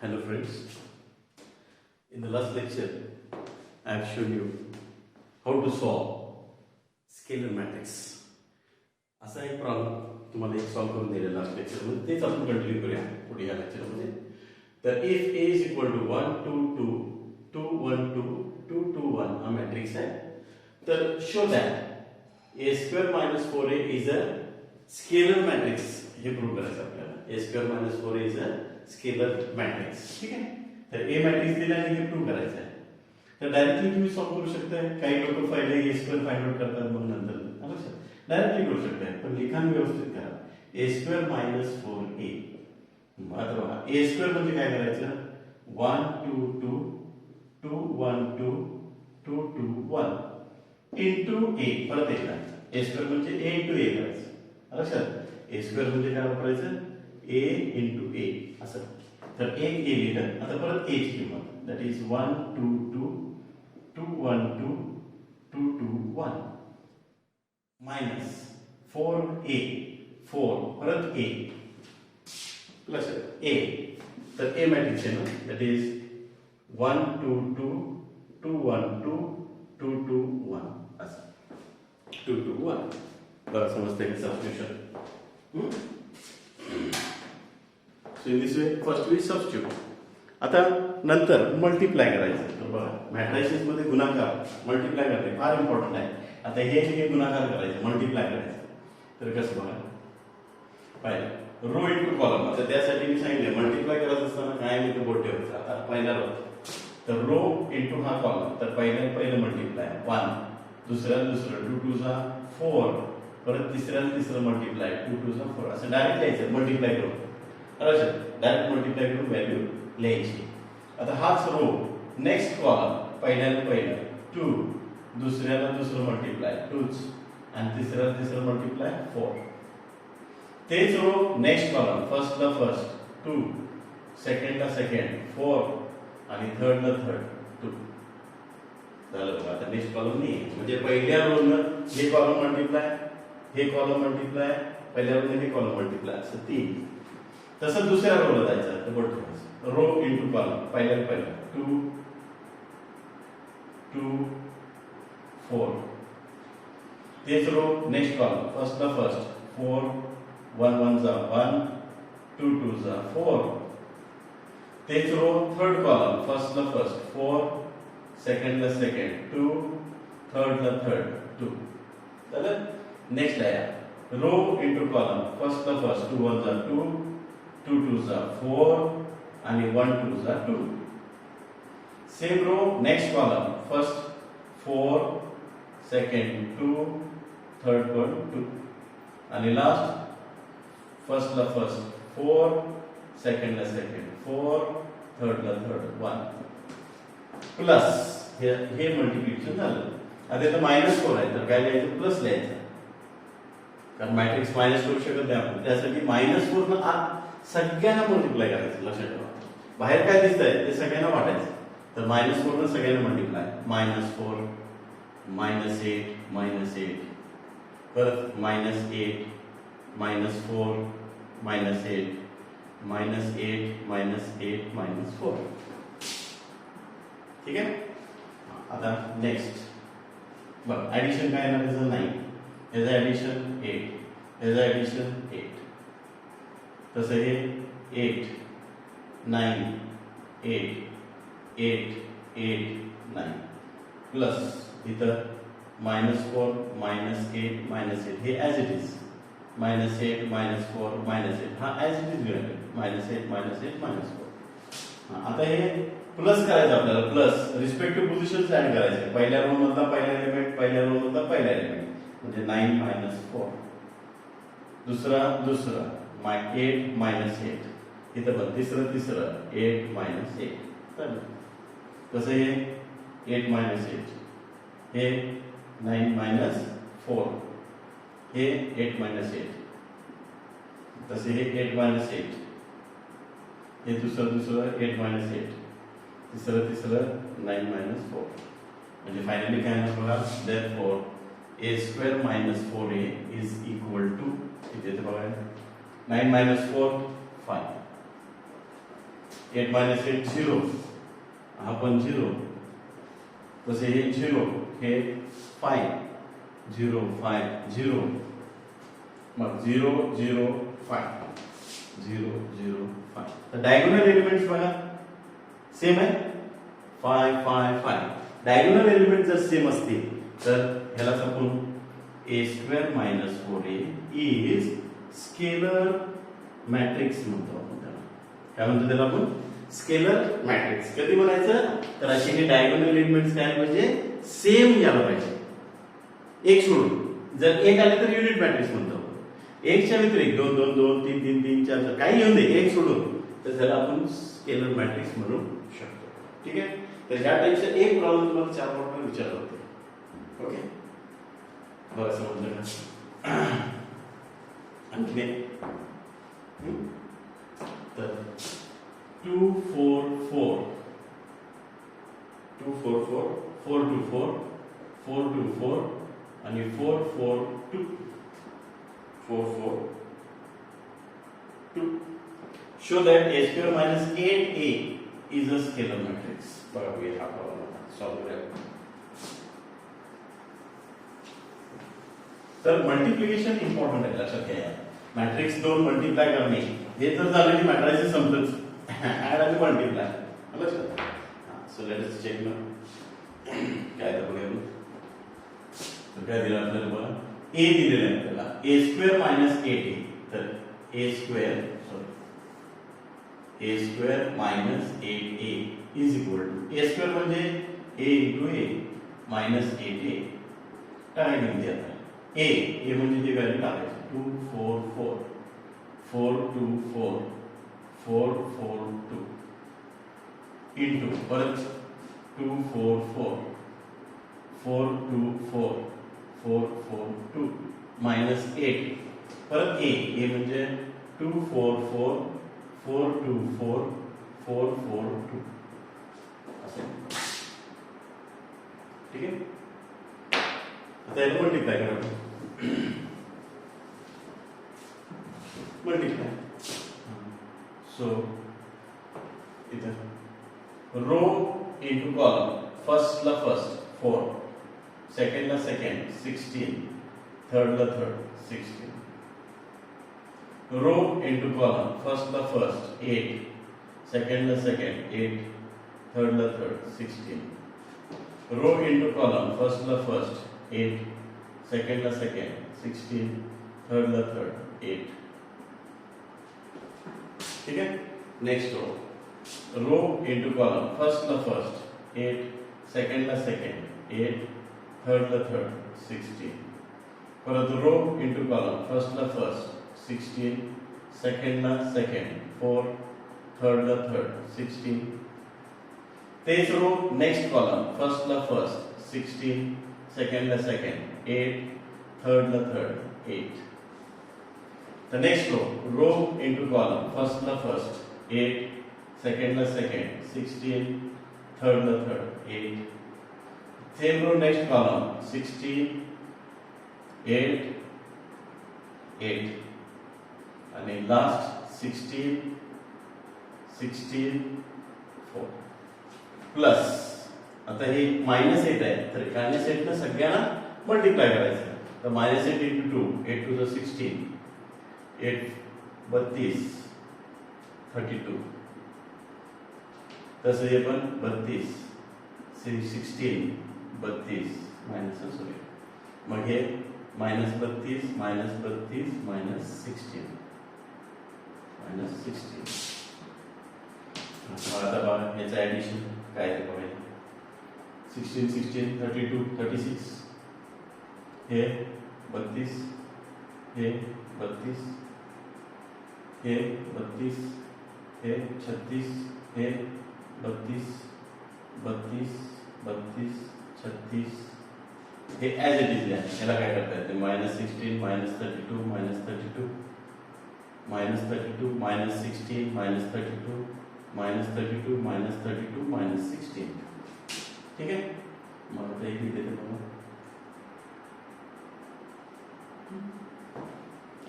Hello friends, in the last lecture I have shown you how to solve scalar matrix. असा एक problem तुम्हाला एक solve करून दिलेला लास्ट लेक्चर मध्ये तेच आपण कंटिन्यू करूया पुढे या लेक्चर मध्ये. तर if a is equal to 1 2 2 2 1 2 2 2 1 हा मॅट्रिक्स आहे. तर show that a square minus 4a is a scalar matrix. हे प्रूव्ह करायचं आपल्याला. a square minus 4a is a scalar matrix. ठीक आहे. तर a मॅट्रिक्स दिला आणि हे प्रूव्ह करायचं आहे. तर डायरेक्टली तुम्ही सॉल्व करू शकता. काही लोक पहिले a स्क्वेअर फाइंड आउट करतात मग नंतर डायरेक्टली करू शकता. पण लिखाण व्यवस्थित करा. a square minus 4a. आता बघा a स्क्वेअर म्हणजे काय करायचं 1 2 2 2 1 2 2 2 1 into a. परत एकदा a स्क्वेअर म्हणजे a into a करायचं. लक्षात a स्क्वेअर म्हणजे काय वापरायचं a into a असं. तर एक a लिहिलं. आता परत a ची किंमत दॅट इज 1 2 2 2 1 2 2 2 1 मायनस 4a 4 परत a प्लस a. तर a मॅट्रिक्स आहे ना दॅट इज 1 2 2 2 1 2 2 2 1 असं 2 2 1. बरं समजते की substitution. So in this way first we substitute. आता नंतर मल्टिप्लाय करायचं. तर बघा मॅट्रिसेस मध्ये गुणाकार मल्टिप्लाय करणे फार इम्पॉर्टंट आहे. आता हे गुणाकार करायचं मल्टिप्लाय करायचं. तर कसं बघा पाहिजे रो इंटू कॉलम. आता त्यासाठी मी सांगितले मल्टिप्लाय करत असताना काय मी तो बोर्ड ठेवायचा. आता पहिला रो तर रो इंटू हा कॉलम. तर पहिलं मल्टिप्लाय 1 दुसरं 2 2 चा 4 परत तिसरं मल्टिप्लाय 2 2 चा 4 असं डायरेक्ट लिहायचं मल्टिप्लाय करून. डायरेक्ट मल्टिप्लाय करून व्हॅल्यू लिहायची. आता हाच रो नेक्स्ट कॉलम पहिलं 2 दुसरं मल्टिप्लाय 2 आणि तिसरं मल्टिप्लाय 4. तेच रो नेक्स्ट कॉलम फर्स्टला 2 सेकंडला 4 आणि थर्डला 2 झालं. बघा आता नेक्स्ट कॉलम नाही म्हणजे पहिल्या रोनं हे कॉलम मल्टिप्लाय हे कॉलम मल्टिप्लाय पहिल्या रोनं हे कॉलम मल्टिप्लाय असं 3. तसं दुसऱ्या रोला जायचं. तर बोट रो इंटू कॉलम पहिलं 2 2 4 तेच रो नेक्स्ट कॉलम फर्स्टला 4 1 1 जा 1 2 2 जा 4. तेच रो थर्ड कॉलम फर्स्टला 4 सेकंडला 2 थर्डला 2 झालं. नेक्स्ट आहे रो इंटू कॉलम फर्स्टला 2 1 जा 2 2 2 जा 4 आणि 1 2 जा 2. Same row next column first 4 second 2 third 2 आणि लास्ट फर्स्टला 4 सेकंडला 4 थर्डला 1 प्लस हे मल्टिप्लिकेशन झालं. आता इथं -4 आहे तर काय लिहायचं प्लस लिहायचं कारण मॅट्रिक्स मायनस करू शकत नाही आपण. त्यासाठी -4 न आत सगळ्यांना मल्टिप्लाय करायचं. लक्षात ठेवा बाहेर काय दिसतंय ते सगळ्यांना वाटायचं. तर -4 न सगळ्यांना मल्टिप्लाय -4 -8 -8 परत -8 -4 -8 -8 -8 -4. ठीक आहे. आता नेक्स्ट बघ ऍडिशन काय येणार त्याचं 9 याचं ऍडिशन 8 याचं ऍडिशन 8. तसं हे 8 9 8 8 8 9 प्लस इथं -4 -8 -8 हे ॲज इट इज -8 -4 -8 हा ॲज इट इज घेऊया -8 -8 -4. आता हे प्लस करायचं आपल्याला. प्लस रिस्पेक्टिव्ह पोझिशन्स ऍड करायचे. पहिल्या रो मधला पहिला एलिमेंट पहिल्या रो मधला पहिला एलिमेंट म्हणजे 9 -4 दुसरा 8 -8 इथं पण तिसरं 8 -8 कसं हे 8 -8 हे 9 -4 हे 8 -8 तसे हे 8 -8 हे दुसरं 8 -8 तिसरं 9 -4 म्हणजे फायनली काय होणार बघा. Therefore a square minus 4a is equal to इथे बघा 9 - 4 5 8 मायनस 8 0, हा पण 0, तसे हे 0, हे 5, 0 5 0, मग 0 0 5, 0 0 5. तर डायगोनल एलिमेंट्स बघा सेम आहे, 5 5 5. डायगोनल एलिमेंट जर सेम असतील तर ह्यालाच आपण a² minus 4a is scalar matrix म्हणतो आपण त्याला. काय म्हणतो त्याला आपण? Scalar matrix. कधी म्हणायचं तर असे हे डायगोनल एलिमेंट्स काय म्हणजे सेम यायला पाहिजे, एक सोडून. जर एक आले तर युनिट मॅट्रिक्स म्हणतो. एकच्या व्यतिरिक्त 2 2 2 3 3 3 4 4 काही येऊ दे, एक सोडून, तर त्याला आपण स्केलर मॅट्रिक्स म्हणू शकतो. ठीक आहे. तर ह्या टाइपचा एक प्रॉब्लेम तुम्हाला 4 मार्कावर विचारला होता. ओके, बरं समजलं का? आणखी एक तर 2 4 4 2 4 4 4 2 4 4 2 4 आणि 4 4 2 4 4 2. Show that a² minus 8a is a scalar matrix. बघा हा प्रॉब्लेम सॉल्व्ह करूया. तर मल्टिप्लिकेशन इम्पॉर्टंट आहे, लक्षात घ्या. मॅट्रिक्स 2 मल्टिप्लाय करणे हे जर झालं की मॅट्रिक्स संपलंच. ऍड आणि मल्टिप्लाय, लक्षात. सो लेट अस चेक ना काय तर बघूया. तर काय दिलं आपल्याला बघा, a दिलेलं आहे आपल्याला a² मायनस 8a. तर a² minus 8a is equal to a² म्हणजे a into a minus 8a. टाकायची किती आता a म्हणजे ती व्हॅल्यू टाकायची 2 4 4 4 2 4 4 4 2 इंटू परत 2 4 4 4 2 4 4 4 2 मायनस 8 परत a म्हणजे 2 4 4 4 2 4 4 4 2 असं. ठीक आहे. आता याला मल्टिप्लाय करा. मल्टिप्लाय. सो इथं रो इंटू कॉलम, फर्स्टला फर्स्ट 4, सेकंडला सेकंड 16, थर्डला थर्ड 16. रो इंटू कॉलम, फर्स्टला फर्स्ट 8, सेकंडला सेकंड 8, थर्डला थर्ड 16. रो इंटू कॉलम, फर्स्टला फर्स्ट 8, सेकंडला सेकंड 16, थर्डला थर्ड 8. ठीक है. नेक्स्ट रो इंटू कॉलम, फर्स्टला फर्स्ट 8, सेकंडला सेकंड 8, थर्डला थर्ड 16. परत रो इंटू कॉलम, फर्स्टला फर्स्ट 16, सेकंडला सेकंड 4, थर्डला थर्ड 16. तेच रो नेक्स्ट कॉलम, फर्स्टला फर्स्ट 16, सेकंडला सेकंड 8, थर्डला third 8. The next row into column, firstला first 8, secondला second 16, thirdला third 8. Same row next column 16, 8, 8 आणि last 16, 16, 4 प्लस. आता हे -8 आहे, तर -8 ने सगळ्यांना मल्टिप्लाय करायचं. तर -8 into 2, 8 to the 16, 8 32 32. तसं हे पण 32 16 32 मायनस, सॉरी, मग हे -32 -32 -16 -16. आता बघा याचं ऍडिशन काय आहे बघा. 16 16 32 36, हे 32, हे 32, हे 32, हे 36, हे 32 32 32 36. हे ॲज इट इज आहे. याला काय करता येते? -16 -32 -32 -32 -16 -32 -32 -32 -16. ठीक आहे. मग आता एक इथे बघा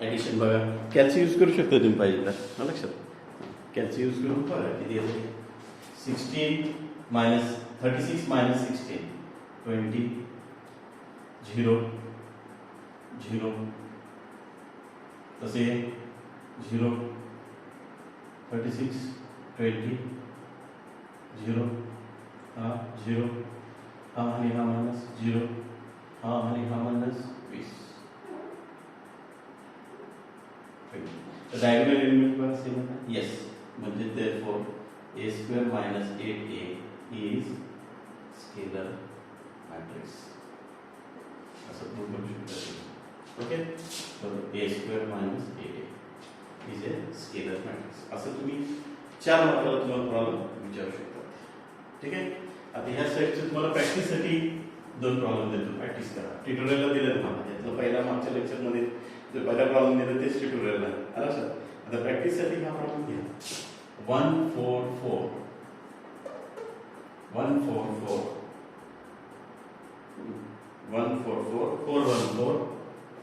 ऍडिशन बघा. कॅल्सी यूज करू शकता तुम्ही पाहिजे तर, लक्षात. कॅल्सी यूज करून बघा किती येते. 16 मायनस 36 मायनस 16 20 0 0 तसे 0 36 20 0 हा 0 हा आणि हा मायनस 0 हा आणि हा मायनस 20. तर डायगोनल एलिमेंट पर सेम आहे. येस, म्हणजे therefore a square minus 8a is scalar matrix असं प्रूव्ह करू शकतो. ओके, तर a square minus 8a is a scalar matrix असं तुम्ही 4 मार्काला तुम्हाला प्रॉब्लेम विचारू शकता. ठीक आहे. आता ह्या सेटचे तुम्हाला प्रॅक्टिससाठी 2 प्रॉब्लेम देतो, प्रॅक्टिस करा. ट्युटोरियलला दिलं तुम्हाला, यातलं पहिला मागच्या लेक्चरमध्ये जो पहिला प्रॉब्लेम दिला तेच ट्युटोरियलला आला सर. आता प्रॅक्टिससाठी हा प्रॉब्लेम घ्या. 144 144 144 414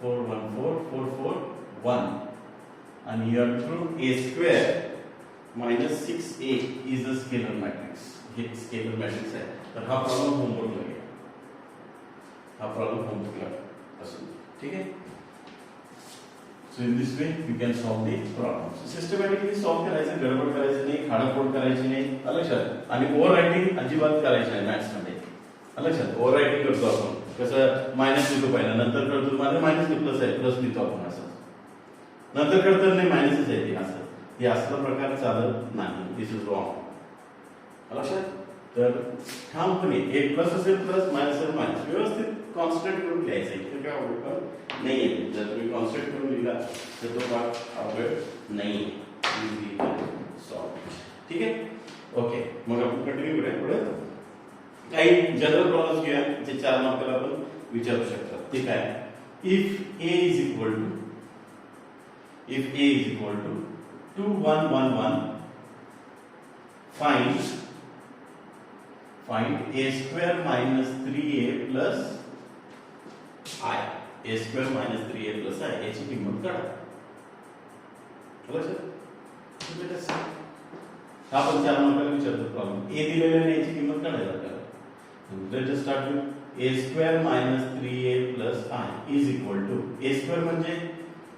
414 441 and you have to prove a square minus 6a is a scalar matrix. हे स्केलर मॅट्रिक्स आहे. तर हा प्रॉब्लेम होमवर्कला घ्या. हा प्रॉब्लेम होमवर्कला असू. ठीक आहे. So in this way you can solve the problem. Systematically solve करायचं, गडबड करायचं नाही, खाडाखोड करायची नाही. लक्षात. आणि ओव्हर रायटिंग अजिबात करायचं नाही मॅथ्स मध्ये. लक्षात. ओव्हर रायटिंग करतो आपण कसं, मायनस लिहितो पहिला, नंतर कळतो मला मायनस प्लस आहे, प्लस लिहितो आपण असं, नंतर कळतं नाही मायनसच आहे ते असं. हे असला प्रकार चालत नाही. दिस इज रॉंग. लक्षात. तर ठामपणे एक प्लस असेल प्लस, मायनस असेल मायनस, व्यवस्थित कॉन्स्टंट करून लिहायचं. इथे काय अवघड नाही आहे. जर तुम्ही कॉन्स्टंट करून लिहिला तर तो पार्ट अवघड नाही आहे. ठीक आहे. ओके, मग आपण कंटिन्यू करूया. पुढे काही जनरल प्रॉब्लेम्स घेऊया जे 4 मार्काला आपण विचारू शकतात. ते काय, if a is equal to 2 1 1 1 find a square minus 3a plus I. a square minus 3a plus I याची किंमत काढा. लक्षात. हा पण 4 मार्काला विचारतो प्रॉब्लेम. a दिलेला आहे, याची किंमत काढायला आपल्याला. Let us start with a square minus 3a plus I is equal to, a square म्हणजे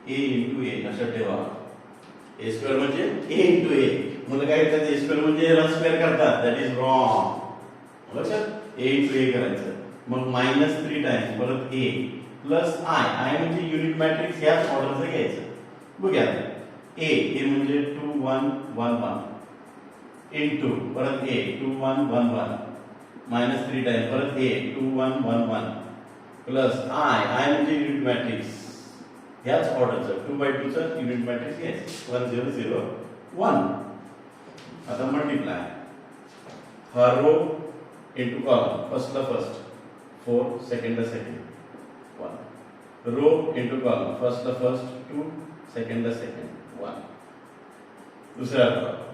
a into a लक्षात ठेवा. a square म्हणजे a into a. मला काय करायचं, a square म्हणजे r square करतात, दॅट इज रॉंग. लक्षात. a into a करायचं. मग मायनस 3 टाइम्स परत a प्लस I म्हणजे युनिट मॅट्रिक्स ह्याच ऑर्डरचं घ्यायचं. बघूया. a म्हणजे 2 1 1 1 इनटू परत a 2 1 1 1 मायनस 3 टाइम्स परत a 2 1 1 1 प्लस I म्हणजे युनिट मॅट्रिक्स ह्याच ऑर्डरचं 2/2 चा युनिट मॅट्रिक्स घ्यायचं. 1 0 0 1. आता मल्टिप्लाय. हा रो into column, first ला first 4, second ला second 1. row into column, first ला first 2, second ला second 1. दूसरा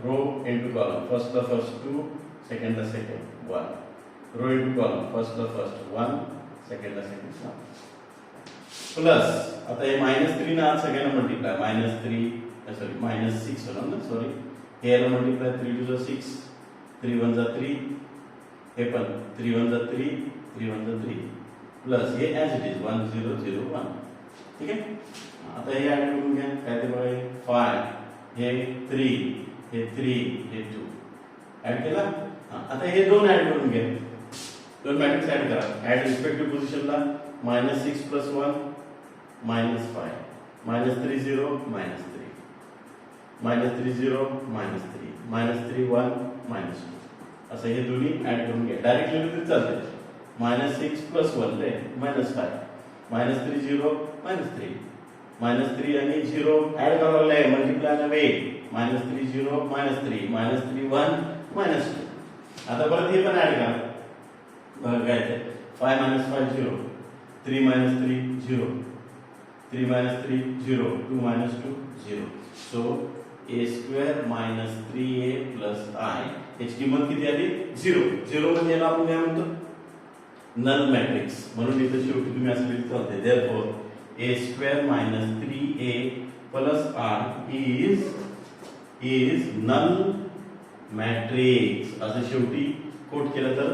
row into column, first ला first 2, second ला second 1. row into column, first ला first 1, second ला second 1. प्लस आता हे -3 ना सगळ्यांना मल्टिप्लाय. -6 होणार ना, सॉरी. हे याला मल्टिप्लाय 3 to the 6, 3 1 जा 3, हे पण 3 1 जा 3, 3 1 जा 3 प्लस हे ॲज इट इज 1 0 0 1. ठीक आहे. आता हे ऍड करून घ्या. काय ते बघा, 5 हे 3 हे 3 हे 2 ऍड केला. आता हे 2 ऍड करून घ्या. 2 मॅट्रिक्स ऍड करा. ऍड रिस्पेक्टिव्ह पोझिशनला -6 + 1 -5 -3 0 -3 -3 0 -3 -3 1 -2 असं हे दोन्ही ऍड करून घ्या. डायरेक्ट लिहिलं तरी चालते. -6 + 1 ले -5 -3 0 -3 -3 आणि 0 ऍड करायला लागले मल्टिप्लाय ना वे. -3 0 -3 -3 1 -2. आता परत हे पण ऍड करा. बघा काय ते 5 - 5 0 3 - 3 0 3 - 3 0 2 - 2 0. So a square minus 3a plus I याची किंमत किती आली 0. 0 म्हणजे याला आपण काय म्हणतो नल मॅट्रिक्स. म्हणून इथे शेवटी तुम्ही असं लिहिलं चालते. therefore a square minus 3a plus I is is null matrix असं शेवटी कोट केलं तर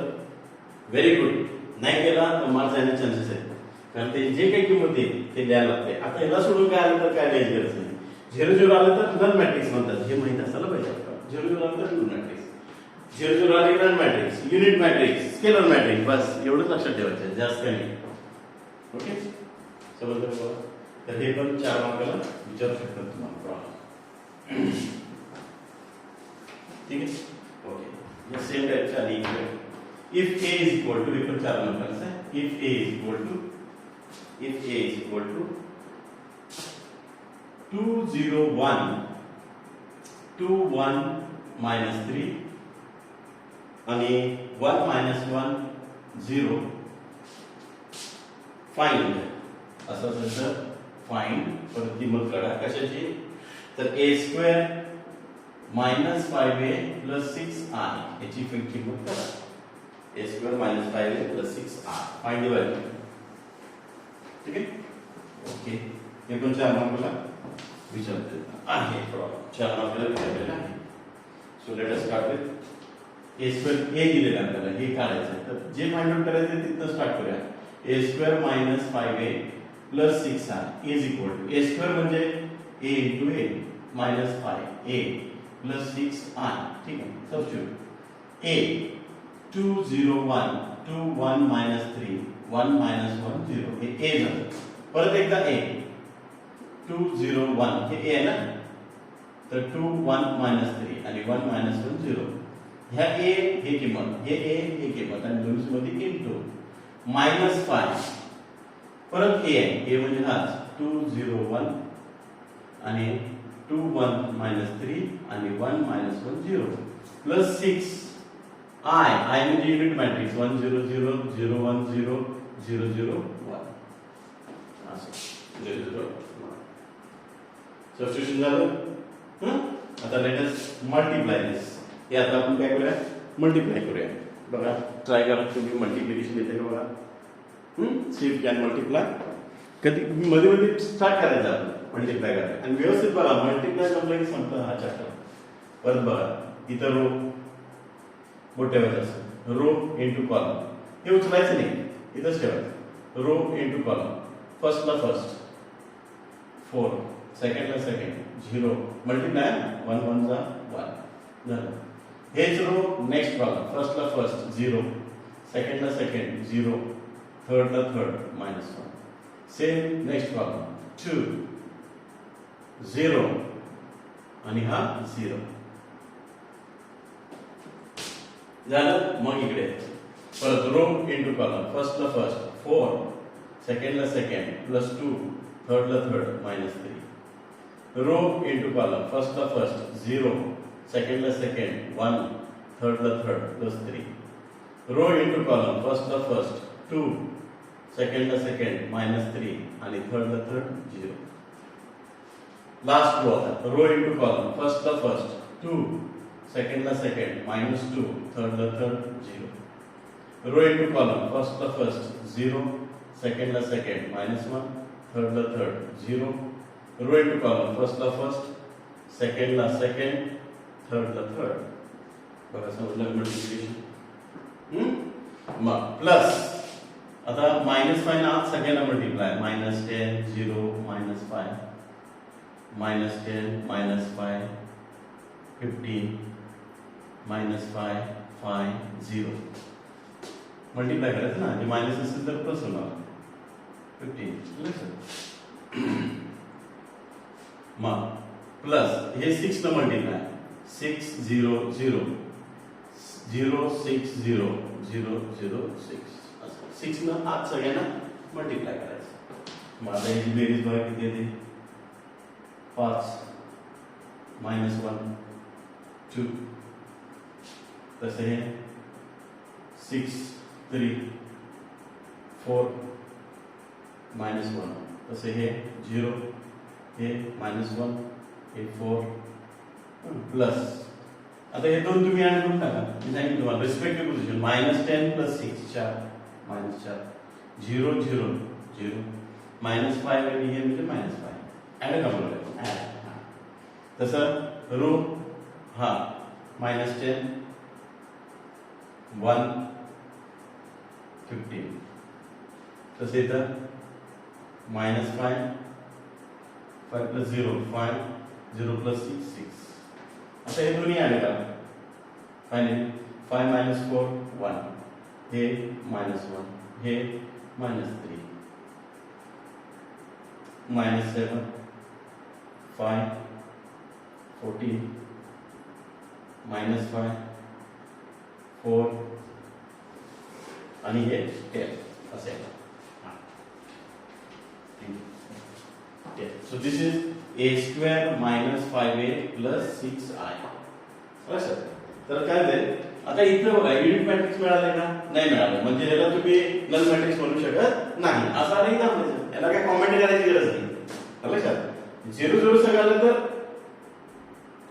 व्हेरी गुड. नाही केला तर मार्क्स जाण्याचे चान्सेस आहेत, कारण ते जे काही किंमत येईल ते द्यायला लागते. आता याला सोडून काय आलं तर काय द्यायची गरज नाही. 0 0 आलं तर नल मॅट्रिक्स म्हणतात, हे माहित असायला पाहिजे आपल्याला. 0 0 आलं तर नल मॅट्रिक्स, 0 0 आले null matrix, unit matrix, scalar matrix, बस एवढंच लक्षात ठेवायचं, जास्त काही नाही. ओके, समजलं बघा. तर हे पण 4 मार्काला विचारू शकतात तुम्हाला. ठीक आहे, ओके. या सेम टाइपच्या आधी if a is equal to, हे पण 4 मार्काचं आहे. if a is equal to 2 0 1 2 1 minus 3 आणि 1 minus 1 0 फाइंड असं असेल तर फाइंड परत किंमत काढा कशाची, तर a² minus 5a plus 6i याची किंमत काढा. a² minus 5a plus 6i find the value. ठीक आहे, ओके. हे पण 4 मार्काला विचारते आहे प्रॉब्लेम, 4 मार्काला विचारलेला आहे. So let us start with a² a दिलेला आपल्याला, हे काढायचं. तर जे फाइंड आउट करायचं तिथनं स्टार्ट करूया. a² minus 5a plus 6i is equal to, a² म्हणजे a into a minus 5a plus 6i. ठीक आहे, सबस्टिट्यूट a 2 0 1 2 1 minus 3 1 minus 1 0 हे a झालं. परत एकदा a 2 0 1 हे a आहे ना, तर 2 1 minus 3 आणि 1 minus 1 0 ह्या a हे किंमत, हे a हे किंमत आणि दोन्हीमध्ये इनटू minus 5 परत a आहे, a म्हणजे हाच 2 0 1 आणि 2 1 minus 3 आणि 1 minus 1 0 plus 6 I म्हणजे युनिट मॅट्रिक्स 1 0 0 0 1 0 0 0 1 असं 0 0 1. सबस्टिट्यूशन झालं. आता लेट अस मल्टिप्लाय दिस. हे आता आपण काय करूया, मल्टिप्लाय करूया. बघा ट्राय करा तुम्ही, मल्टिप्लिकेशन येते का बघा. See you can multiply. कधी मध्ये मध्ये स्टार्ट करायचं आपण मल्टिप्लाय करायचं आणि व्यवस्थित बघा. मल्टिप्लाय जमलं की संपलं हा चॅप्टर. परत बघा इथं रो मोठ्या व्हायचं, रो इंटू कॉलम, हे उचलायचं नाही, इथंच ठेवायचं. रो इंटू कॉलम, फर्स्टला फर्स्ट 4, सेकंडला सेकंड 0, मल्टिप्लाय 1 1 जा 1 झालं. हेच रो नेक्स्ट कॉलम, फर्स्टला फर्स्ट 0, सेकंडला सेकंड 0, थर्डला थर्ड -1. सेम नेक्स्ट कॉलम 2 0 आणि हा 0 झालं. मग इकडे परत रो इंटू कॉलम, फर्स्टला फर्स्ट 4, सेकंडला सेकंड +2, थर्डला थर्ड -3. रो इंटू कॉलम, फर्स्टला फर्स्ट 0, सेकंडला सेकंड 1, थर्डला थर्ड +3. रो इंटू कॉलम, फर्स्टला फर्स्ट 2, सेकंडला सेकंड -3 आणि थर्डला थर्ड 0. लास्ट रो आता रो इंटू कॉलम, फर्स्टला फर्स्ट 2, सेकंडला सेकंड -2, थर्डला थर्ड 0. रो इंटू कॉलम, फर्स्टला फर्स्ट 0, सेकंडला सेकंड -1, थर्डला थर्ड 0. रो इंटू कॉलम, फर्स्टला फर्स्ट, सेकंडला सेकंड, थर्डला थर्ड. बघा समजलं मल्टिप्लिकेशन. मग प्लस आता -5 ना आत सगळ्यांना मल्टिप्लाय, -10 0 -5 -10 -5 15 -5 5 0 मल्टिप्लाय करायचं ना, जे मायनस असेल तर प्लस होणार 15. मग प्लस हे 6 न मल्टिप्लाय 6 0 0 0 6 0 0 0 6 6 न आत सगळ्यांना मल्टिप्लाय करायचं. मग आता याची बेरीज बघा किती येते, 5 -1 2. तसे हे 6 3 4 -1. तसे हे 0 हे -1 हे 4 प्लस. आता हे दोन तुम्ही ऍड करून टाका. मी सांगितलं तुम्हाला रिस्पेक्टिव्ह पोझिशन -10 + 6 4 -4 0 0 0 -5 आणि हे म्हणजे -5 ऍड करा. ऍड तसं रो हा -10 1 15 तसे इथं -5 5 + 0 5 0 + 6 6. आता हे दोन्ही आले का फायनली 5 - 4 1 हे -1 हे -3 -7 5 14 -5 4 आणि हे 10 असे आहे. So this is a² - 5a + 6i. असं तर काय झालं आता इथे बघा युनिट मॅट्रिक्स मिळाले का नाही मिळाले म्हणजे याला तुम्ही नल मॅट्रिक्स म्हणू शकत नाही असा नाही दाखवायचं याला काय कॉमेंट करायची गरज नाही लक्षात 0 0 सगळं तर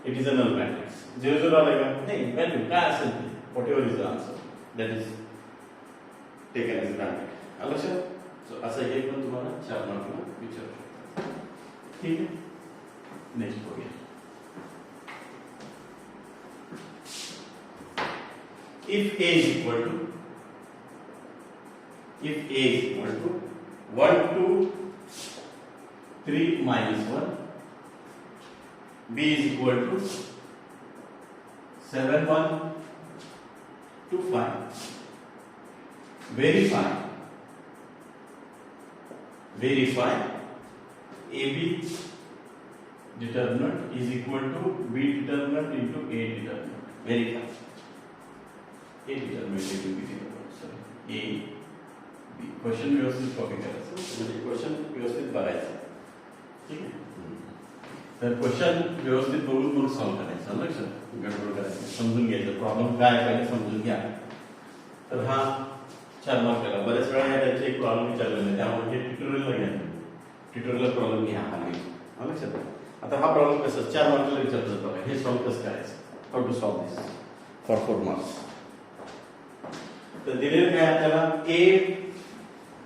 it is a null matrix 0 0 आले का नाही व्हॅल्यू काय असेल ते whatever is the answer that is taken as granted लक्षात सो असं हे पण तुम्हाला 4 मार्कला विचारू शकतो ठीक आहे नेक्स्ट बघूया if a is equal to 1 2 3 - 1 b is equal to 7 1 2 5 verify ab determinant is equal to b determinant into a determinant verify a determinant will be given sorry a b question व्यवस्थित copy करायचं म्हणजे question व्यवस्थित बघायचं ठीक आहे तर question व्यवस्थित बघून मग सॉल्व्ह करायचं लक्षात गडबड करायचं समजून घ्यायचं प्रॉब्लेम काय आहे समजून घ्या तर हा 4 मार्काला बरेच वेळा या त्याचे एक प्रॉब्लेम विचारलेला त्यामुळे हे ट्युटोरियलला घ्या ट्युटोरियल प्रॉब्लेम घ्या हा लक्षात आता हा प्रॉब्लेम कसा 4 मार्काला विचारतात बघा हे सॉल्व्ह कसं करायचं how to solve this for 4 marks तर दिलेलं काय आपल्याला ए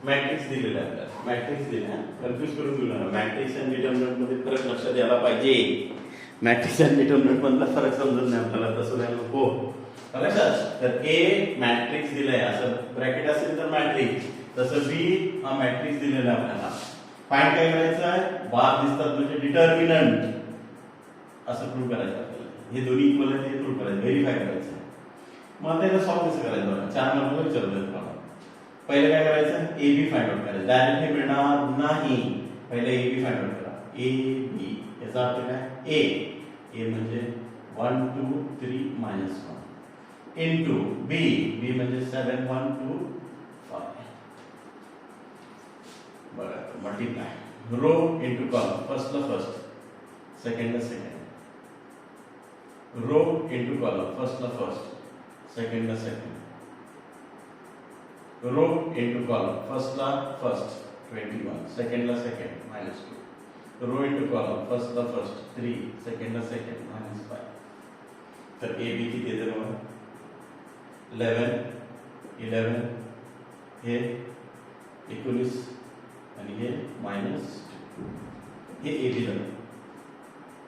मॅट्रिक्स दिलेला आहे आपल्याला मॅट्रिक्स दिला कन्फ्यूज करून घेऊ नका मॅट्रिक्स आणि डिटर्मिनंट मध्ये फरक लक्षात यायला पाहिजे मॅट्रिक्स आणि डिटर्मिनंट मधला फरक समजत नाही आपल्याला तसं नाही नको लक्षात तर ए मॅट्रिक्स दिलाय असं ब्रॅकेट असेल तर मॅट्रिक्स तसं बी हा मॅट्रिक्स दिलेला आहे आपल्याला फाइंड काय करायचं आहे बार दिसतात म्हणजे डिटर्मिनंट असं प्रूव्ह करायचं आपल्याला हे दोन्ही इक्वल आहेत हे प्रूव्ह करायचं व्हेरीफाय करायचं मग त्याला सॉल्व्ह कसं करायचं बघा 4 मार्काला विचारलं तुम्हाला पहिले काय करायचं ए बी फाइंड आउट करायचं डायरेक्टली मिळणार नाही पहिले ए बी फाइंड आउट करा ए बी याचा अर्थ काय ए म्हणजे 1 2 3 -1 इनटू बी बी म्हणजे 7 1 2 5 बघा मल्टीप्लाय रो इनटू कॉलम फर्स्टला फर्स्ट सेकंडला सेकंड रो इनटू कॉलम फर्स्टला फर्स्ट सेकंडला second row into column first ला first 21 second ला second -2 row into column first ला first 3 second ला second -5 तर a b किती येते बघा 11 हे 19 आणि हे -2 हे a b झालं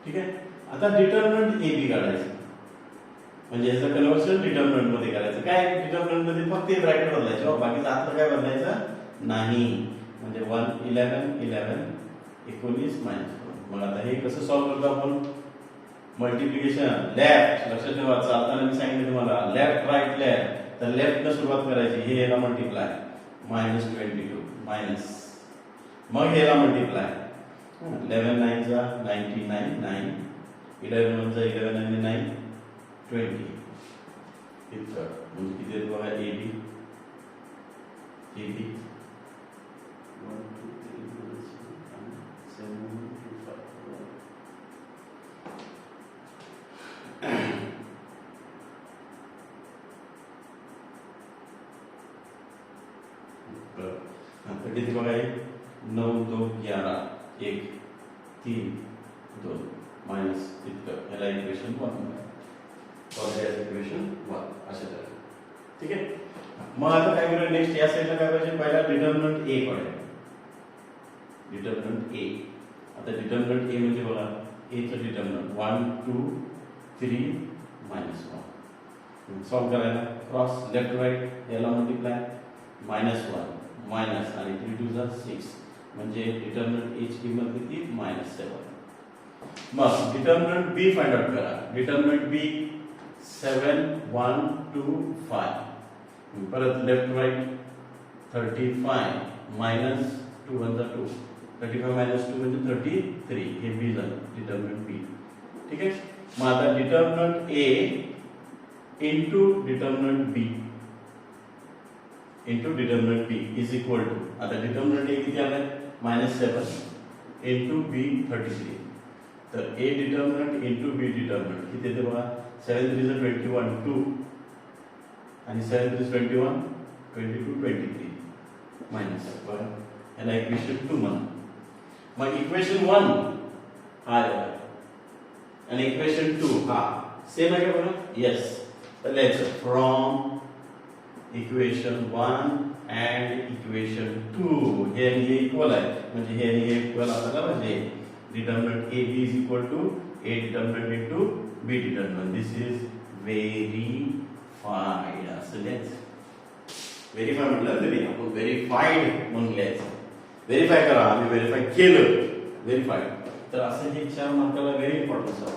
ठीक आहे आता डिटर्मिनंट a b काढायचं म्हणजे याचं कन्वर्जन डिटर्मिनंट मध्ये करायचं काय डिटर्मिनंट मध्ये फक्त हे ब्रॅकेट बदलायचं बाकी आतलं काय बदलायचं नाही म्हणजे 11 19 मग आता हे कसं सॉल्व्ह करतो आपण मल्टिप्लिकेशन लेफ्ट लक्षात ठेवा चालताना मी सांगितलं तुम्हाला लेफ्ट राईट लेफ्ट तर लेफ्ट न सुरुवात करायची हे याला मल्टिप्लाय -22 मायनस मग ह्याला मल्टिप्लाय 11 9 जा 99 9 11 1 जा 11 आणि 9 20 इतकं म्हणजे किती येतो बघा ए बी 1 2 3 7 5 किती बघा 9 2 11 1 3 2 मायनस इतकं याला इक्वेशन 1 इक्वेशन 1 अशा तऱ्हे ठीक आहे मग आता काय करूया नेक्स्ट या साईडला काय पाहिजे पहिला डिटर्मिनंट ए काढूया डिटर्मिनंट ए आता डिटर्मिनंट ए म्हणजे बघा ए चं डिटर्मिनंट 1 2 3 minus 1. सॉल्व करायला क्रॉस लेफ्ट राईट याला मल्टिप्लाय -1 मायनस आणि 3 2 जा 6 म्हणजे डिटर्मिनंट ए ची किंमत किती -7. मग डिटर्मिनंट बी फाइंड आउट करा. डिटर्मिनंट बी 7 1 2 5. परत लेफ्ट राईट 35 मायनस 2 1 जा 2. 35 मायनस 2 म्हणजे 33. हे बी झालं डिटर्मिनंट बी. ठीक आहे. मग आता determinant A into determinant B into determinant B is equal to, आता डिटर्मिनंट ए किती आलाय -7 इंटू बी 33. तर A determinant into B determinant किती येते बघा. 7 3 जा 21 2 आणि 7 3 21 22 23 मायनस बघा याला इक्वेशन 2 म्हणा. मग इक्वेशन 1 हा आणि इक्वेशन 2 हा सेम आहे का बघा. येस. तर let's from equation 1 and equation 2 हे इक्वल आहे म्हणजे हे इक्वल आपल्याला म्हणजे determinant A B is equal to A determinant into B determinant. This is verified. असं लिहायचं. व्हेरीफाय म्हटलं तरी आपण व्हेरीफाईड म्हणून लिहायचं. व्हेरीफाय करा. आम्ही व्हेरीफाय केलं. व्हेरीफाईड. तर असं हे 4 मार्काला व्हेरी इम्पॉर्टन्स आहे.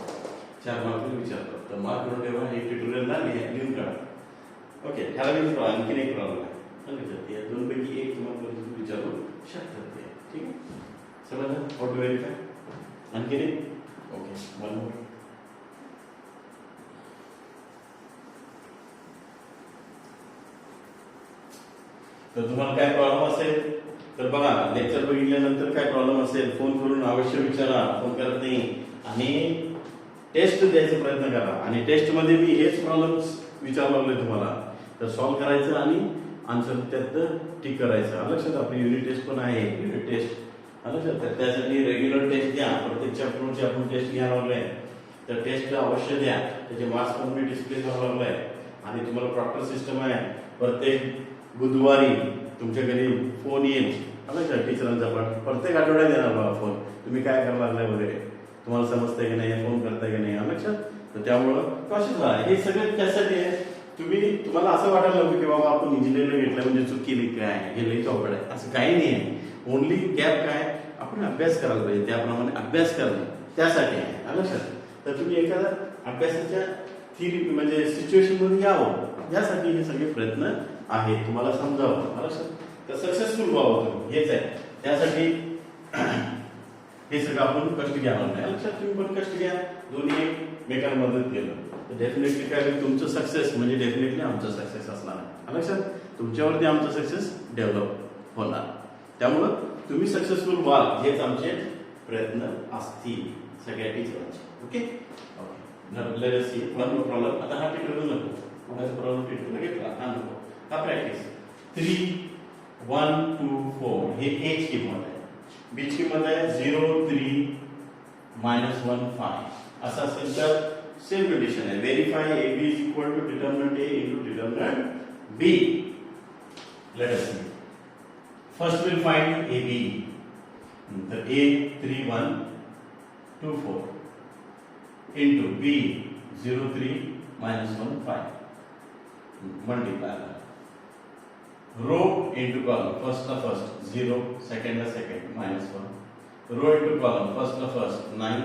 4 मार्काला विचारतात. तर मार्क करून ठेवा. हे ट्युटोरियलला लिहून काढा. ओके. ठराविक आणखीन एक प्रॉब्लेम आहे. या दोन पैकी एक तुम्हाला विचारू शकतात. ठीक आहे. समजलं. How to verify. आणखीन एक. ओके. One more. तर तुम्हाला काय प्रॉब्लेम असेल तर बघा लेक्चर बघितल्यानंतर काय प्रॉब्लेम असेल फोन करून अवश्य विचारा. फोन करत नाही. आणि टेस्ट द्यायचा प्रयत्न करा. आणि टेस्ट मध्ये मी हेच प्रॉब्लेम्स विचारले लागले तुम्हाला. तर सॉल्व करायचं आणि आन्सर त्यात टिक करायचं. लक्षात. आपली युनिट टेस्ट पण आहे. युनिट टेस्ट लक्षात. त्यासाठी रेग्युलर टेस्ट द्या. प्रत्येक चॅप्टरची आपण टेस्ट घ्यायला लागलोय. तर टेस्ट अवश्य द्या. त्याचे मार्क्स पण मी डिस्प्ले करायला लागलोय. आणि तुम्हाला प्रॉपर सिस्टम आहे. प्रत्येक बुधवारी तुमच्या घरी फोन येईल लक्षात. टीचरांचा प्रत्येक आठवड्यात येणार बघा फोन. तुम्ही काय करायला लागलाय वगैरे तुम्हाला समजतंय की नाही. फोन करताय की नाही लक्षात. तर त्यामुळं कॉशियस राहा. हे सगळं त्यासाठी आहे. तुम्हाला असं वाटायला नको की बाबा आपण इंजिनिअरिंग घेतलं म्हणजे चूक केली काय हे लई अवघड आहे. असं काही नाही आहे. ओनली गॅप काय आपण अभ्यास करायला पाहिजे. त्याप्रमाणे अभ्यास करणं त्यासाठी आहे लक्षात. तर तुम्ही एखाद्या अभ्यासाच्या थिअरी म्हणजे सिच्युएशन मध्ये यावं यासाठी हे सगळे प्रयत्न आहेत. तुम्हाला समजावं लक्षात. तर सक्सेसफुल व्हावं तुम्ही हेच आहे. त्यासाठी हे सगळं आपण कष्ट घ्यावं नाही लक्षात. तुम्ही पण कष्ट घ्या. दोन्ही एकमेकांना मदत केलं तर डेफिनेटली काय होईल तुमचं सक्सेस म्हणजे डेफिनेटली आमचं सक्सेस असणार आहे लक्षात. तुमच्यावरती आमचं सक्सेस डेव्हलप होणार. त्यामुळं तुम्ही सक्सेसफुल व्हाल हेच आमचे प्रयत्न असतील सगळ्या टीचरांचे. Okay. Let's see one problem. आता हा ट्युटोरियल नको. मगाचा प्रॉब्लेम ट्युटोरियल घेतला हा नको. हा प्रॅक्टिस 3 1 2 4 हे ए ची किंमत आहे. बी ची किंमत आहे 0 3 -1 5. असं असेल तर सेम कंडिशन आहे. Verify A B is equal to determinant A into determinant B. Let us see. First will find A B. तर A 3 1 2 4 into b 0 3 -1 5. Multiply row into column. First la first 0, second la second -1. Row into column. First la first 9,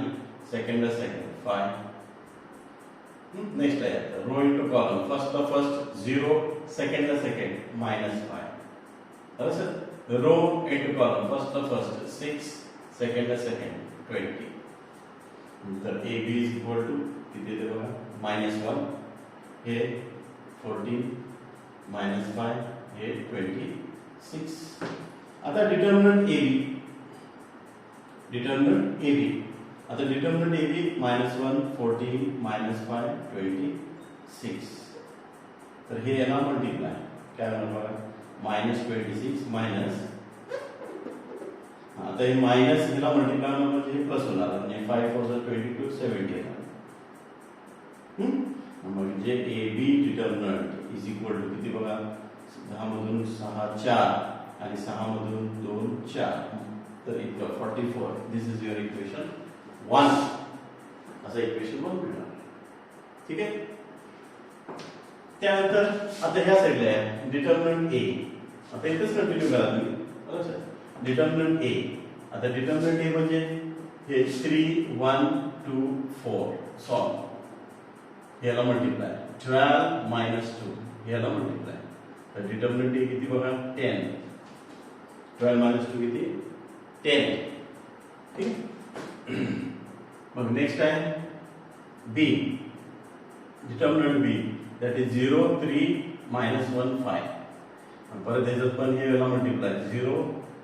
second la second 5. Next है row into column. First la first 0, second la second -5. अच्छा row into column. First la first 6, second la second 20. तर A B is equal to किती येते बघा -1 हे 14 -5 हे 26. आता determinant A बी आता डिटर्मिनंट ए बी -1 14 -5 26. तर हे याला मल्टिप्लाय काय होणार बघा -26 मायनस आता हे मायनस ह्याला मल्टिप्लाय म्हणजे प्लस होणार म्हणजे 5 4 22 70 येणार. म्हणजे A B determinant is equal to किती बघा 10 मधून 6 4 आणि 6 मधून 2 4 तर equal 44. This is your equation 1. असं इक्वेशन 1 मिळणार. ठीक आहे. त्यानंतर आता ह्या साईडला आहे डिटर्मिनंट ए. आता इथेच कंटिन्यू करा तुम्ही. बरोबर. डिटर्मिनंट ए. आता डिटर्मिनंट ए म्हणजे हे 3 1 2 4 सॉल्व. याला मल्टिप्लाय 12 - 2 याला मल्टिप्लाय. तर डिटर्मिनंट ए किती बघा 10. 12 - 2 किती 10. ठीक. मग नेक्स्ट आहे B. Determinant B that is 0 3 - 1 5. परत याच्यात पण हे याला मल्टिप्लाय 0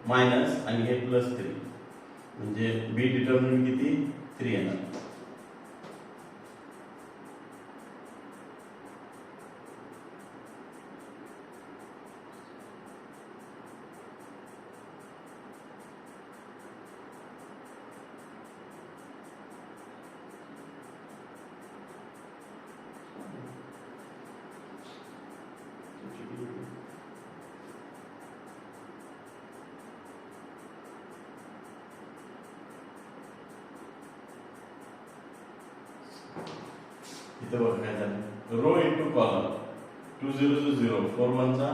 मायनस आणि हे +3 म्हणजे बी डिटर्मिनंट किती 3 येणार. इथे बघा काय झालं रो इंटू कॉलम 2 0 0 4 1 चा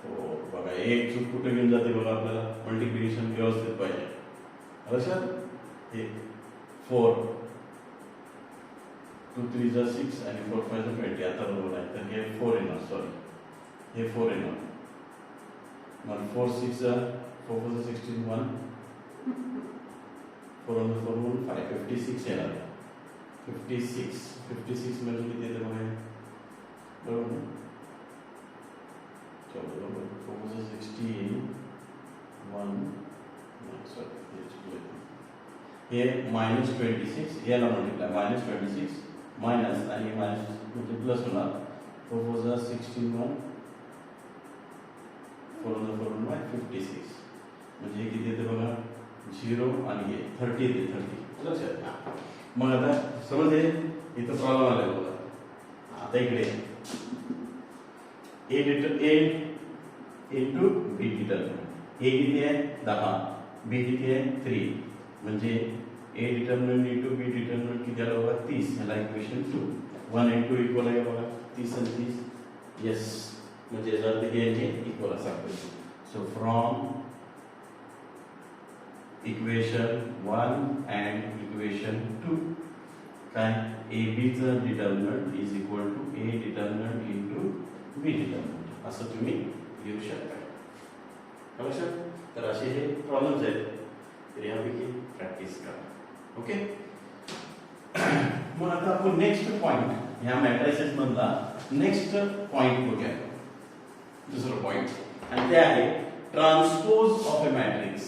4. बघा एक चूक कुठे घेऊन जाते बघा आपल्याला मल्टिप्लिकेशन व्यवस्थित पाहिजे. लक्षात हे 4 2 3 जा 6 आणि 4 5 जा 20. आता बरोबर आहे. तर हे 4 येणार. सॉरी हे 4 येणार. मग 4 6 जा 4 4 जा 16 1 4 1 4 1 5 56 येणार. 56 म्हणजे किती येते बघा बरोबर ना. चलो बरोबर 4 जा 16 1 सॉरी हे -26 याला मल्टिप्लाय -26 मायनस आणि मायनस म्हणजे प्लस होणार. 4 4 जा 16 1 4 1 4 1 56 म्हणजे हे किती येते बघा 0 आणि हे 30 येते 30. लक्षात. मग आता समज हे इथं प्रॉब्लेम आलाय बघा. आता इकडे ए इंटू बी डिटर्मिनंट. ए किती आहे 10 बी किती आहे 3 म्हणजे ए डिटर्मिनंट इंटू बी डिटर्मिनंट किती आलं बघा 30. ह्याला इक्वेशन 2 1 and 2 इक्वल आहे बघा 30 आणि 30. येस म्हणजे जर ते हे इक्वल असा. So from equation 1 and equation 2 काय ए बी चं determinant is equal to A determinant into B determinant असं तुम्ही लिहू शकता. लक्षात. तर असे हे प्रॉब्लेम्स आहेत. तर यापैकी प्रॅक्टिस करा. ओके. मग आता आपण नेक्स्ट पॉइंट ह्या मॅट्रिसेस मधला नेक्स्ट पॉइंट बघूया. दुसरा पॉइंट आणि ते आहे transpose of a matrix.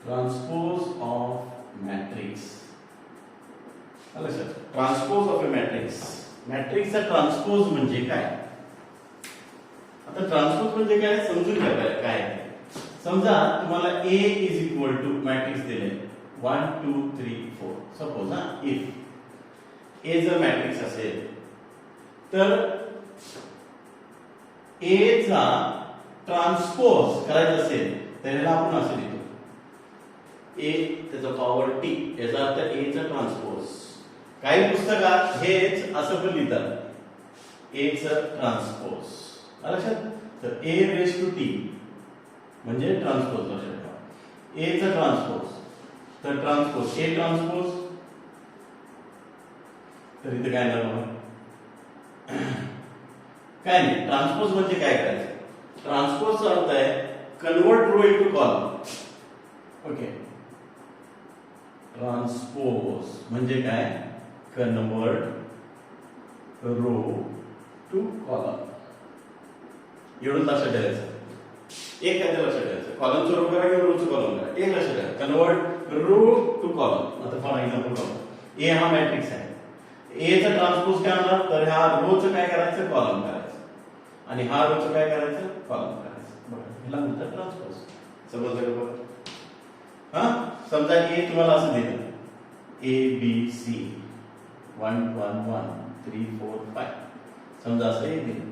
Transpose of matrix. लक्षात. Transpose of a matrix. मॅट्रिक्सचा ट्रान्सपोज म्हणजे काय. आता ट्रान्सपोज म्हणजे काय समजून घ्या काय आहे. समजा तुम्हाला A is equal to matrix दिले 1 2 3 4. सपोज इफ A जर मॅट्रिक्स असेल तर A चा ट्रान्सपोज करायचा असेल तर याला आपण असं लिहितो A त्याचा पॉवर T. याचा अर्थ A चा ट्रान्सपोज. काही पुस्तकात हेच असं पण लिहितात A चा ट्रान्सपोज. लक्षात. तर A रेज टू T म्हणजे ट्रान्सपोज. लक्षात ठेवा A चा ट्रान्सपोज. तर ट्रान्सपोज A ट्रान्सपोज. तर इथे काय झालं काय नाही. ट्रान्सपोज म्हणजे काय करायचं. ट्रान्सपोजचा अर्थ आहे convert row into column. Okay. Transpose म्हणजे काय कन्वर्ट रो टू कॉलम. एवढं लक्षात ठेवायचं. एक काय लक्षात ठेवायचं कॉलमचं रो करा किंवा रोचं कॉलम करा. एक लक्षात ठेवा कन्वर्ट रो टू कॉलम. आता फॉर एक्झाम्पल बघा ए हा मॅट्रिक्स आहे. ए चा ट्रान्सपोज काय होणार तर ह्या रोचं काय करायचं कॉलम करायचं आणि हा रोचं काय करायचं कॉलम करायचं. बघा ह्याला म्हणतात ट्रान्सपोज. समजलं का बघा. हा समजा ए तुम्हाला असं दिलं ABC 1 1 1 3 4 5 समजा असं हे दिलं.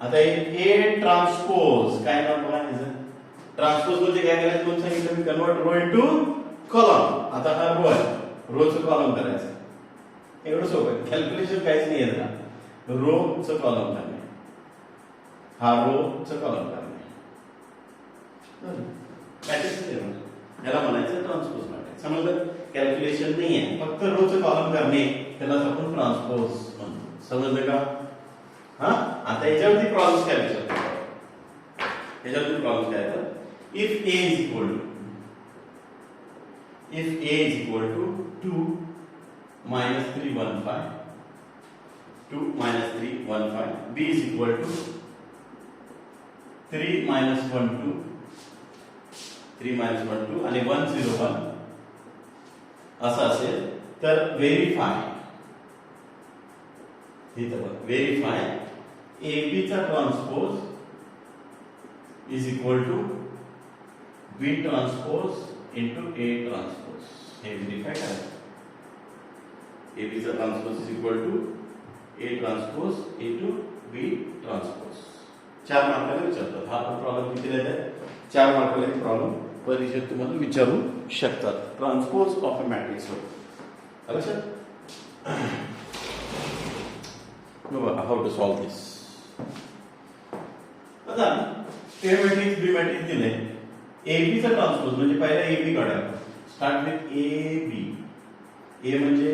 आता ए ट्रान्सपोज काय नाव बघा याचं. ट्रान्सपोज म्हणजे काय करायचं म्हणून सांगितलं मी कन्वर्ट रो इनटू कॉलम. आता हा रो आहे रोचं कॉलम करायचं. एवढं सोपं कॅल्क्युलेशन काहीच नाही आहे ना रो चं कॉलम करणे हा रो चं कॉलम करणे मॅट्रिक्स याला म्हणायचं ट्रान्सपोज मॅट्रिक्स समजलं कॅल्क्युलेशन नाही आहे फक्त रो चं कॉलम करणे त्यालाच आपण ट्रान्सपोज म्हणतो समजलं का हा आता याच्यावरती प्रॉब्लेम काय विचारतो याच्यावरती प्रॉब्लेम काय आहे if a is equal to 2 minus 315 2 minus 315 b is equal to 3 minus 12 3 minus 12 आणि 101 असं असेल तर व्हेरीफाय व्हेरीफाय ab चा transpose is equal to b transpose into a transpose हे व्हेरीफाय करायचं ab चा transpose is equal to a transpose into b transpose 4 मार्काला विचारतात हा पण प्रॉब्लेम किती देतात 4 मार्काला एक प्रॉब्लेम परीक्षेत तुम्हाला विचारू शकतात ट्रान्सपोज ऑफ अ मॅट्रिक्स वर लक्षात हाऊ टू सॉल्व दिस आता ए मॅट्रिक्स बी मॅट्रिक्स दिले ए बी चा ट्रान्सपोज म्हणजे पहिला ए बी काढा स्टार्ट विथ ए बी ए म्हणजे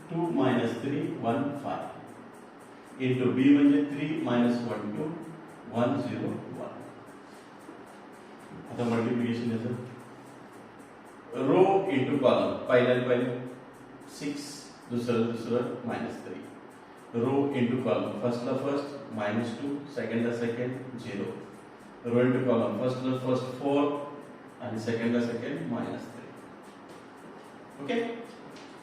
2 minus 3 1 5 into b म्हणजे 3 minus 1 2 1 0 1 आता मल्टिप्लिकेशन याचं रो इंटू कॉलम पहिलं 6 दुसरं -3 रो इंटू कॉलम फर्स्टला फर्स्ट -2 सेकंडला सेकंड 0 रो इंटू कॉलम फर्स्टला फर्स्ट 4 आणि सेकंडला सेकंड -3 ओके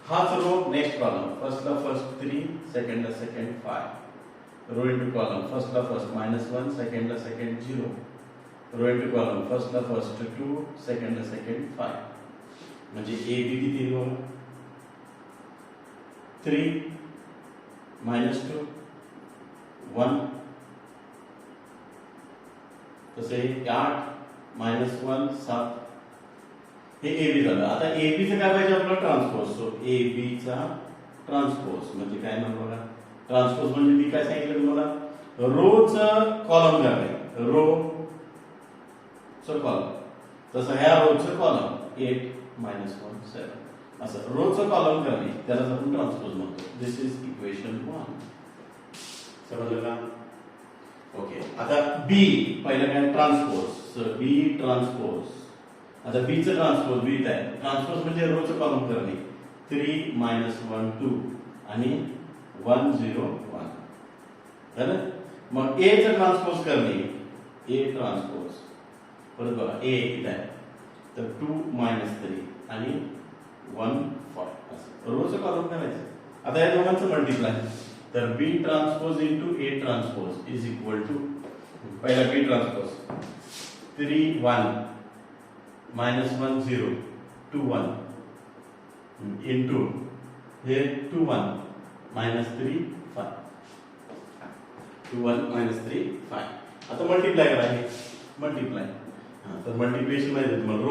हाच रो नेक्स्ट कॉलम फर्स्टला फर्स्ट 3 सेकंडला सेकंड 5 रो इंटू कॉलम फर्स्टला फर्स्ट -1 सेकंडला सेकंड 0 रो इंटू कॉलम फर्स्टला फर्स्ट 2 सेकंडला सेकंड 5 म्हणजे ए बी किती रो 3 -2 1 तसे 8 -1 7 हे ए बी झालं आता ए बी चं काय पाहिजे आपलं ट्रान्सपोज सो ए बी चा ट्रान्सपोज म्हणजे काय म्हणतो बघा ट्रान्सपोज म्हणजे मी काय सांगितलं तुम्हाला रो चा कॉलम करणे रो चा कॉलम तसं ह्या रो चा कॉलम 8 -1 7 असं रो चा कॉलम करणे त्याला आपण ट्रान्सपोज म्हणतो दिस इज इक्वेशन 1 समजलं का ओके आता बी पहिलं काय ट्रान्सपोज सो बी ट्रान्सपोज आता बी चं ट्रान्सपोज बी आहे ट्रान्सपोज म्हणजे रो चं कॉलम करणे 3 -1 2 आणि 1 0 1 झालं मग ए चं ट्रान्सपोज करणे ए ट्रान्सपोज परत बघा ए किती आहे तर 2 -3 आणि 1 5 असं रो चं कॉलम करायचं आता या दोघांचं मल्टिप्लाय तर B transpose into A transpose is equal to पहिला बी ट्रान्सपोज 3 1 -1 0 2 1 into हे 2 1 -3 5 2 1 -3 5 आता मल्टिप्लाय करा हे मल्टिप्लाय तर मल्टिप्लिकेशन मध्ये तुम्हाला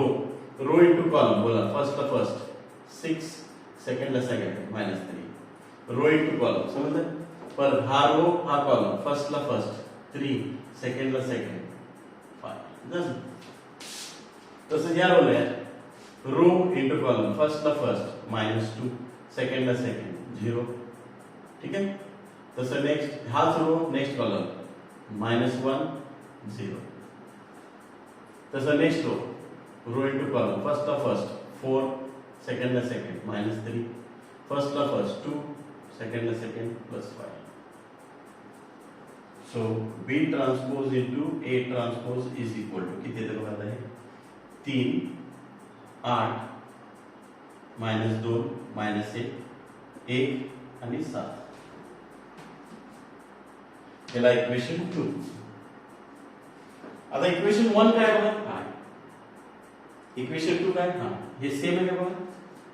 रो इंटू कॉलम बोला फर्स्टला फर्स्ट 6 सेकंडला सेकंड -3 रो इंटू कॉलम समजलं पर हा रो हा कॉलम फर्स्टला फर्स्ट 3 सेकंडला सेकंड 5 तसं या रोला रो इंटू कॉलम फर्स्टला फर्स्ट -2 सेकंडला सेकंड 0 ठीक आहे तसं नेक्स्ट हाच रो नेक्स्ट कॉलम -1 0 तसं नेक्स्ट रो इंटू कॉलम फर्स्टला फर्स्ट 4 सेकंडला सेकंड -3 फर्स्टला फर्स्ट 2 सेकंडला second +5 so B transpose into A transpose is equal to किती येते बघा आहे 3 8 -2 -1 1 आणि 7 याला इक्वेशन 2 आता इक्वेशन 1 काय बघा इक्वेशन 2 काय हे सेम आहे बघा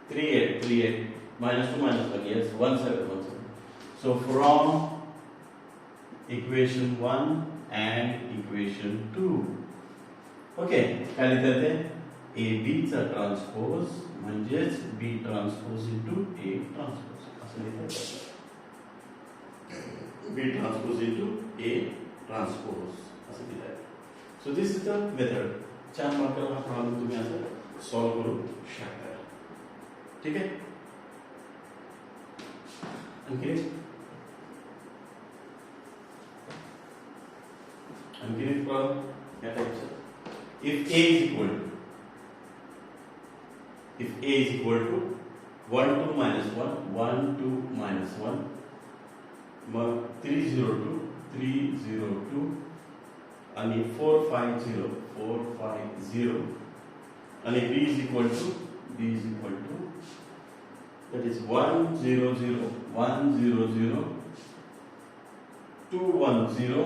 3 8 3 8 -2 -1 yes 1 7 1 7 so from equation 1 and equation 2 okay काय लिहितात ते ए बी चा ट्रान्सपोज म्हणजेच बी ट्रान्सपोज इनटू ए ट्रान्सपोज असं लिहितात B transpose into A transpose असं दिलं आहे. So this is the method. 4 मार्काला हा प्रॉब्लेम तुम्ही असं सॉल्व्ह करू शकता. ठीक आहे. आणखी एक प्रॉब्लेम या टाइपचा. If A is equal to 1 2 minus 1 1 2 minus 1 मग 302 302 आणि 450 आणि B is equal to that is 100 100 210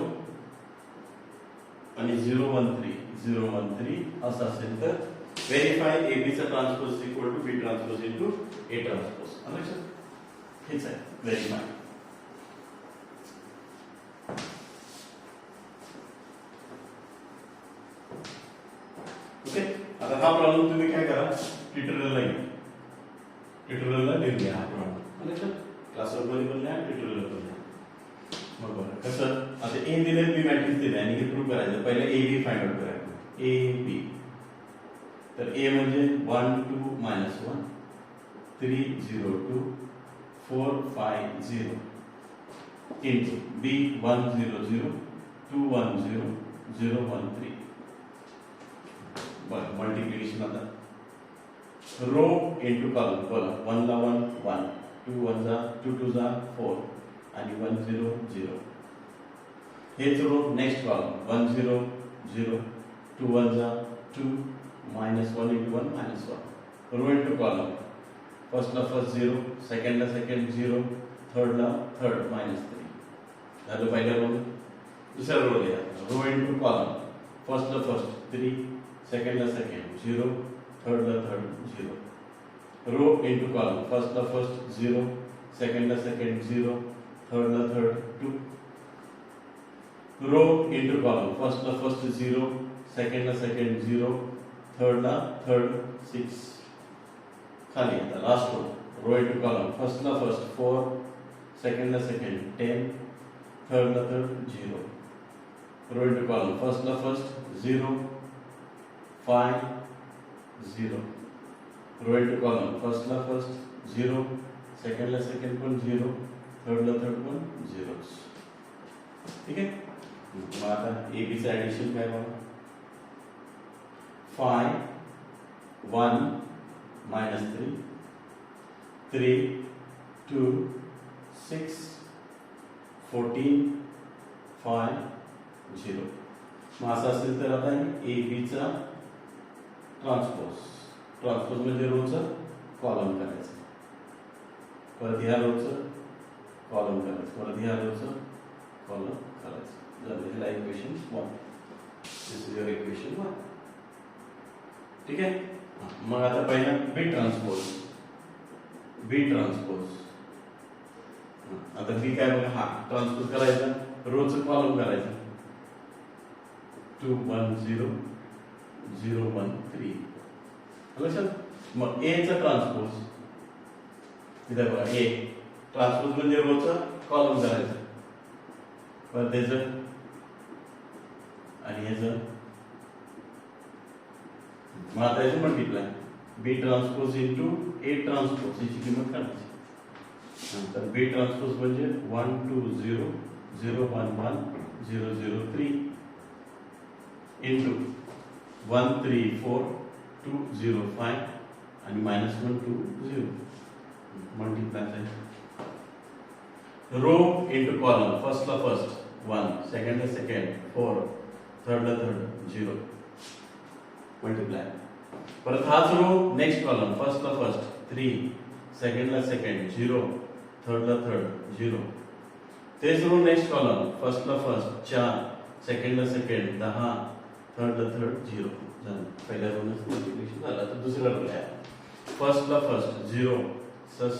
आणि 013 असं असेल तर व्हेरीफाय AB चा transpose equal to B transpose into A transpose. लक्षात हेच आहे व्हेरीफाय. ओके. आता हा प्रॉब्लेम तुम्ही काय करा ट्युटोरियलला लिहून घ्या हा प्रॉब्लेम. लक्षात क्लासवर्क मध्ये पण लिहा ट्युटोरियल पण लिहा. मग बघा कसं आता A दिले B मॅट्रिक्स दिले आणि हे प्रूव्ह करायचं. पहिले AB फाइंड आउट करायचं. AB तर A म्हणजे 1 2 minus 1 302 450 into B 100 210 013. बरं मल्टिप्लिकेशन आता रो इंटू कॉलम 1 ला 1 1 2 1 जा 2 2 जा 4 आणि 1 0 0. हेच रो नेक्स्ट कॉलम 1 0 0 2 1 जा 2 minus 1 into 1 minus 1. Row into column. First ला first 0, second ला second 0, third ला third minus 3. झालं पहिल्या रो. दुसऱ्या रो लिहा. Row into column. First ला first 3, second ला second 0, third ला third 0. Row into column. First ला first 0, second ला second 0, third ला third 2. Row into column. First ला first 0, second ला second 0, third ला third 6. खाली आता last row into column. First ला फर्स्ट 4, सेकंड ला सेकंड 10, थर्ड ला third 0. Row into column. First ला first 0 5 0. Row into column. First ला फर्स्ट 0, सेकंड ला सेकंड पण 0, थर्ड ला थर्ड पण 0. ठीक आहे. मग आता AB चं ऍडिशन काय बघा. 5 1 minus 3 3 2 6 14 5 0. मग असं असेल तर आता AB चा ट्रान्सपोज म्हणजे रोचं कॉलम करायचं. परत ह्या रोचं कॉलम करायचं. परत ह्या रोचं कॉलम करायचं. झालं. ह्याला equation 1. This is your equation 1. ठीक आहे. मग आता पहिला B ट्रान्सपोज. आता B काय बघा. हा ट्रान्सपोज करायचा. रोचं कॉलम करायचं. 2 1 0 0 1 3. लक्षात. मग A चा ट्रान्सपोज इथे बघा. A ट्रान्सपोज म्हणजे रोचं कॉलम करायचं. परत त्याचं आणि ह्याचं. मग आता याचं multiply. B transpose into A transpose याची किंमत काढायची. नंतर B ट्रान्सपोज म्हणजे 1 2 0 0 1 1 0 0 3 इंटू 1 3 4 2 0 5 आणि -1 2 0. Multiply. Row into column. First ला फर्स्ट 1, सेकंड ला सेकंड 4, थर्ड ला थर्ड 0. मल्टिप्लाय. परत हाच रो नेक्स्ट कॉलम. फर्स्ट ला फर्स्ट 3, सेकंड ला सेकंड 0, थर्ड ला थर्ड 0. तेच रो नेक्स्ट कॉलम. फर्स्ट ला फर्स्ट 4, सेकंड ला सेकंड 10, थर्ड ला थर्ड 0. झालं. पहिल्या रोनच मल्टिप्लिकेशन झालं. आता दुसऱ्या रोला फर्स्ट ला फर्स्ट 0,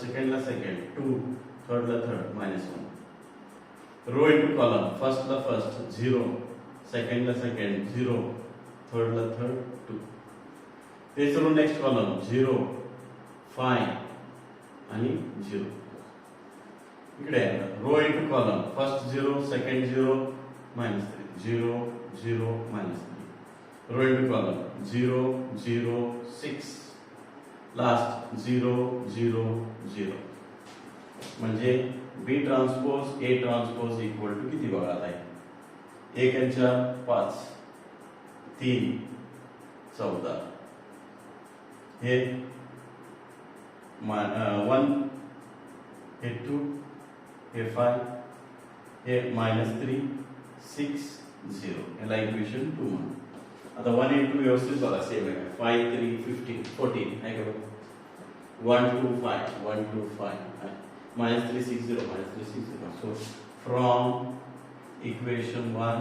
सेकंड ला सेकंड 2, थर्ड ला third -1. Row into column. First ला फर्स्ट 0, सेकंड ला सेकंड 0, थर्ड ला थर्ड 2. तेच रो नेक्स्ट कॉलम 0 5 आणि 0. इकडे row into column, first 0 second 0 minus 3 0 0 minus 3, row into column 0 0 6, last 0 0 0. म्हणजे B transpose A transpose equal to किती बघा आता? 1 आणि 4 5, 3 14, हे 1, हे 2, हे 5, हे -3 6 0. याला इक्वेशन 2 म्हणू. आता 1 इंटू व्यवस्थित बघा, सेम आहे. 5 3 15 14 आहे का बघा? 1 2 5 1 2 5 -3 6 0 -3 6 0. So from equation 1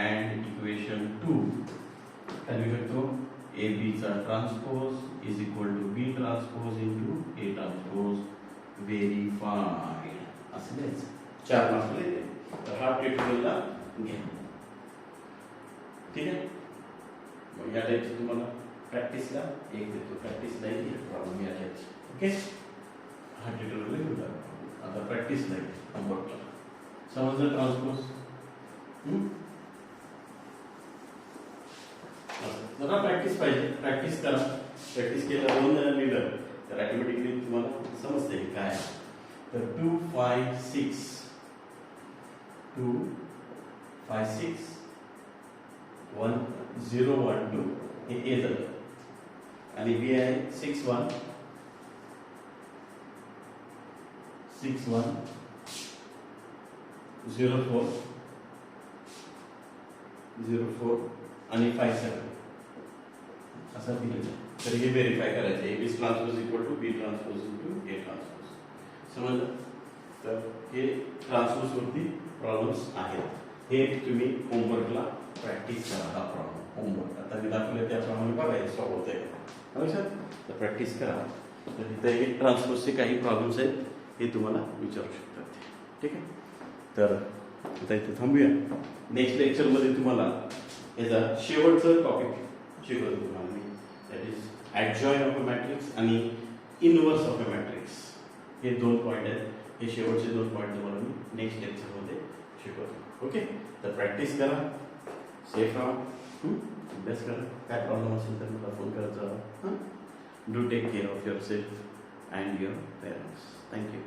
and equation 2 काय लिहू शकतो? ए बी चा transpose is equal to B transpose into A transpose verified. असं द्यायचं. 4 मार्क्स लिहिले. तर हा ट्युटोरियलला घ्या. ठीक आहे. मग या टाईपचं तुम्हाला प्रॅक्टिसला एक देतो. प्रॅक्टिसला एक प्रॉब्लेम या टाईपची. ओके. हा ट्युटोरियल घेऊया. आता प्रॅक्टिसला एक होमवर्कला. समजलं ट्रान्सपोज? जरा प्रॅक्टिस पाहिजे. प्रॅक्टिस करा. प्रॅक्टिस केलं 2 जण लिहिलं तर ऑटोमॅटिकली तुम्हाला समजते काय आहे. तर 2 5 6 2 5 6 1 0 1 2 हे ए झालं आणि बी आहे 6 1 6 1 0 4 0 4 आणि 5 7 असं दिलं. तर हे व्हेरीफाय करायचं. A B transpose equal to B transpose into A transpose. समजलं? तर हे ट्रान्सपोज वरती प्रॉब्लेम्स आहेत. हे तुम्ही होमवर्कला प्रॅक्टिस करा. हा प्रॉब्लेम होमवर्क आता मी दाखवले त्याप्रमाणे बघायचं सॉल्व्ह होतंय का लक्षात. तर प्रॅक्टिस करा. तर इथे हे ट्रान्सपोजचे काही प्रॉब्लेम्स आहेत, हे तुम्हाला विचारू शकतात. ठीक आहे. तर आता इथे थांबूया. नेक्स्ट लेक्चरमध्ये तुम्हाला याचा शेवटचं टॉपिक शिकवतो तुम्हाला मी. That is adjoint of a matrix आणि इनवर्स ऑफ अ मॅट्रिक्स. हे 2 पॉईंट आहेत. हे शेवटचे 2 पॉईंट तुम्हाला मी नेक्स्ट लेक्चरमध्ये शिकवतो. ओके. तर प्रॅक्टिस करा. सेफ राहा. अभ्यास करा. काय प्रॉब्लेम असेल तर मला फोन करत जा. Do take care of yourself and your parents. Thank you.